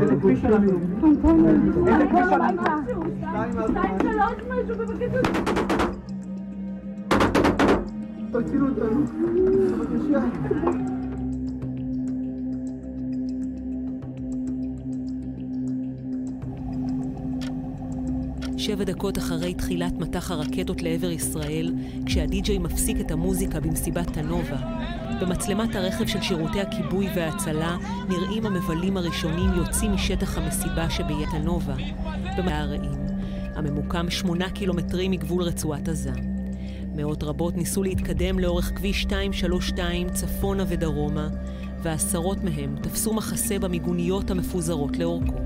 איזה כביש אנחנו? איזה כביש אנחנו? 2-3 משהו בבקשה. תצילו אותנו. בבקשה. 7 דקות אחרי תחילת מטח הרקטות לעבר ישראל, כשהדי-ג'יי מפסיק את המוזיקה במסיבת הנובה, במצלמת הרכב של שירותי הכיבוי וההצלה נראים המבלים הראשונים יוצאים משטח המסיבה שביד הנובה, במערעים, הממוקם 8 קילומטרים מגבול רצועת עזה. מאות רבות ניסו להתקדם לאורך כביש 232 צפונה ודרומה, ועשרות מהם תפסו מחסה במיגוניות המפוזרות לאורכו.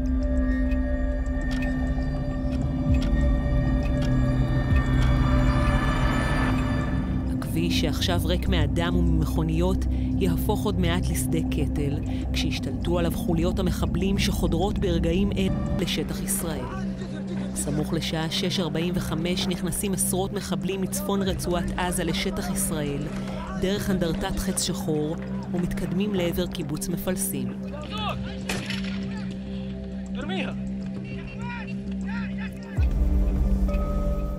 הכביש שעכשיו ריק מאדם וממכוניות יהפוך עוד מעט לשדה קטל, כשהשתלטו עליו חוליות המחבלים שחודרות ברגעים אלה לשטח ישראל. סמוך לשעה 6:45 נכנסים עשרות מחבלים מצפון רצועת עזה לשטח ישראל, דרך אנדרטת חץ שחור, ומתקדמים לעבר קיבוץ מפלסים.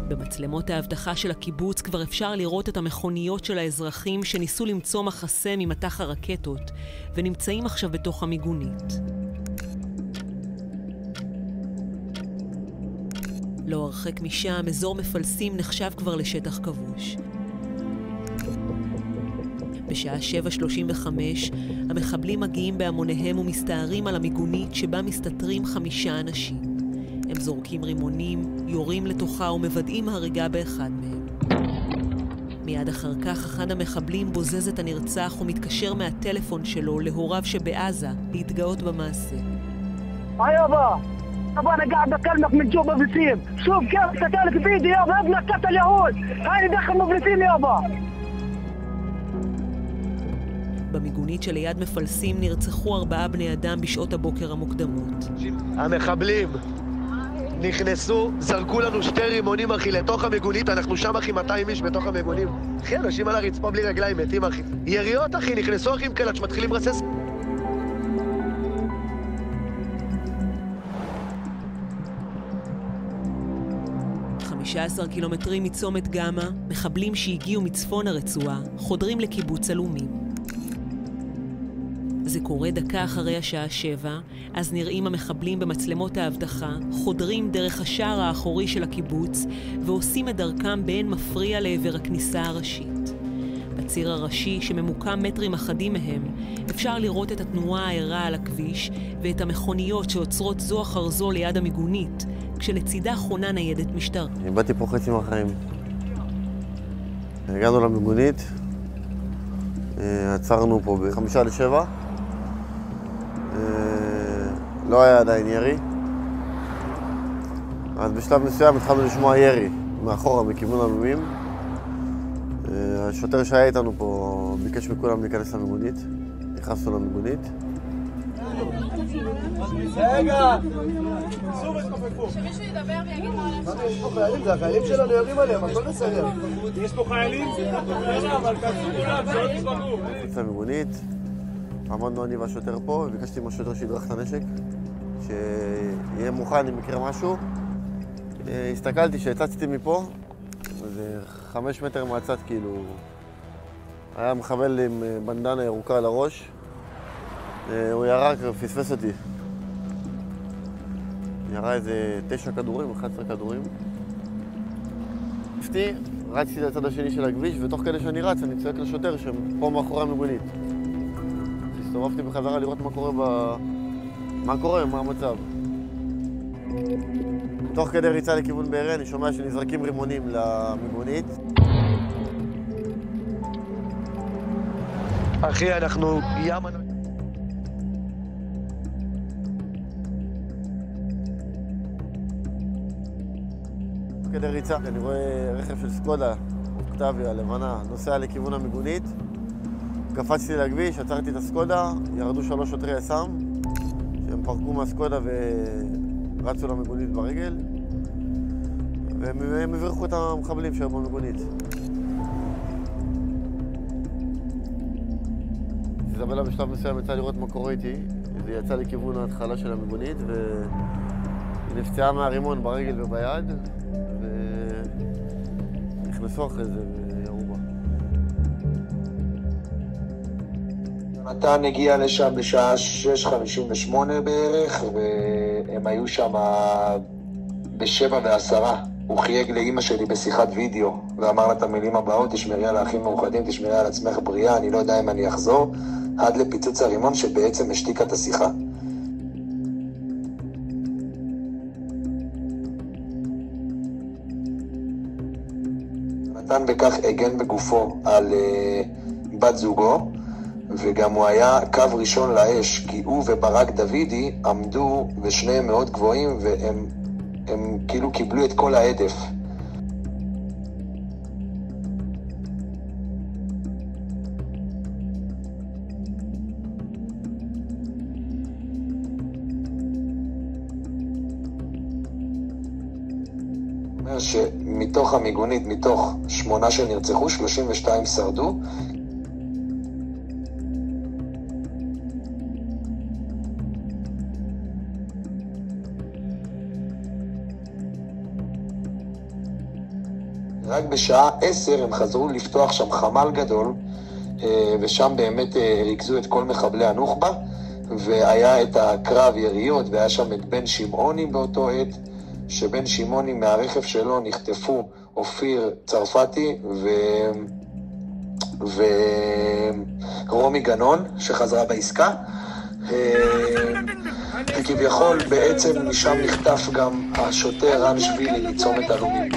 במצלמות האבטחה של הקיבוץ כבר אפשר לראות את המכוניות של האזרחים שניסו למצוא מחסה ממטח הרקטות, ונמצאים עכשיו בתוך המיגונית. לא הרחק משם, אזור מפלסים נחשב כבר לשטח כבוש. בשעה 7:35 המחבלים מגיעים בהמוניהם ומסתערים על המיגונית שבה מסתתרים 5 אנשים. הם זורקים רימונים, יורים לתוכה ומוודאים הריגה באחד מהם. מיד אחר כך אחד המחבלים בוזז את הנרצח ומתקשר מהטלפון שלו להוריו שבעזה להתגאות במעשה. היי אבא! أبا أنا قاعد بكلمك من جوا مفلسين، شوف كيف قتلت بإيدي يابا، ابنك قتل يهود، هاي دخل مفلسين يابا. במיגונית שליד מפלסים נרצחו 4 בני אדם בשעות הבוקר המוקדמות. המחבלים נכנסו, זרקו לנו 2 רימונים אחי לתוך המיגונית, אנחנו שם אחי 200 איש בתוך המיגונים. אחי, אנשים על הרצפה בלי רגליים מתים אחי. יריות אחי, נכנסו אחי עם קלט שמתחילים לרסס. 15 קילומטרים מצומת גמה, מחבלים שהגיעו מצפון הרצועה, חודרים לקיבוץ אלומים. זה קורה דקה אחרי השעה 7, אז נראים המחבלים במצלמות האבטחה, חודרים דרך השער האחורי של הקיבוץ, ועושים את דרכם באין מפריע לעבר הכניסה הראשית. בציר הראשי, שממוקם מטרים אחדים מהם, אפשר לראות את התנועה הערה על הכביש, ואת המכוניות שעוצרות זו אחר זו ליד המיגונית, כשלצידה חונה ניידת משטרה. אני באתי פה חצי מהחיים. הגענו למיגונית, עצרנו פה ב5:55. לא היה עדיין ירי. אז בשלב מסוים התחלנו לשמוע ירי מאחורה מכיוון אלומים. השוטר שהיה איתנו פה ביקש מכולם להיכנס למיגונית. נכנסנו למיגונית. רגע! שמישהו ידבר ויגיד מה הולך. יש פה חיילים, זה החיילים שלנו יורים עליהם, הכל בסדר. יש פה חיילים? אבל תעשו כולם, שלא תשברו. נכנס למיגונית, עמדנו אני והשוטר פה, וביקשתי מהשוטר שידרך את הנשק, שיהיה מוכן אם יקרה משהו. הסתכלתי שהצצתי מפה, וזה 5 מטר מהצד כאילו, היה מחבל עם בנדנה ירוקה על הראש. הוא ירק ופספס אותי. ירה איזה 9 כדורים, 11 כדורים. רצתי לצד השני של הכביש, ותוך כדי שאני רץ אני צועק לשוטר שהם פה מאחורי המיגונית. הסתובבתי בחזרה לראות מה קורה, מה המצב. תוך כדי ריצה לכיוון בארי, אני שומע שנזרקים רימונים למיגונית. אחי, אנחנו ים... כדי ריצה, אני רואה רכב של סקודה, אוקטביה, לבנה, נוסע לכיוון המיגונית. קפצתי לכביש, עצרתי את הסקודה, ירדו 3 שוטרי יס"מ, שהם פרקו מהסקודה ורצו למיגונית ברגל, והם הבריחו את המחבלים שהיו במיגונית. איזבלה בשלב מסוים יצא לראות מה קורה איתי, והיא יצאה לכיוון ההתחלה של המיגונית, והיא נפצעה מהרימון ברגל וביד, ונכנסו אחרי זה וירו בה. מתן הגיע לשם בשעה 6:58 בערך, והם היו שם ב7:10. הוא חייג לאמא שלי בשיחת וידאו, ואמר לה את המילים הבאות: תשמרי על האחים מאוחדים, תשמרי על עצמך בריאה, אני לא יודע אם אני אחזור, עד לפיצוץ הרימון שבעצם השתיקה את השיחה. מתן בכך הגן בגופו על בת זוגו, וגם הוא היה קו ראשון לאש, כי הוא וברק דוידי עמדו ושניהם מאוד גבוהים, והם כאילו קיבלו את כל העדף. אומר שמתוך המיגונית, מתוך 8 שנרצחו, 32 שרדו. רק בשעה 10 הם חזרו לפתוח שם חמ"ל גדול, ושם באמת ריכזו את כל מחבלי הנוח'בה, והיה את הקרב יריות, והיה שם את בן שמעוני באותו עת, שבן שמעוני מהרכב שלו נחטפו אופיר צרפתי ורומי גנון שחזרה בעסקה, וכביכול בעצם משם נחטף גם השוטר רן שבילי מצומת אלומים.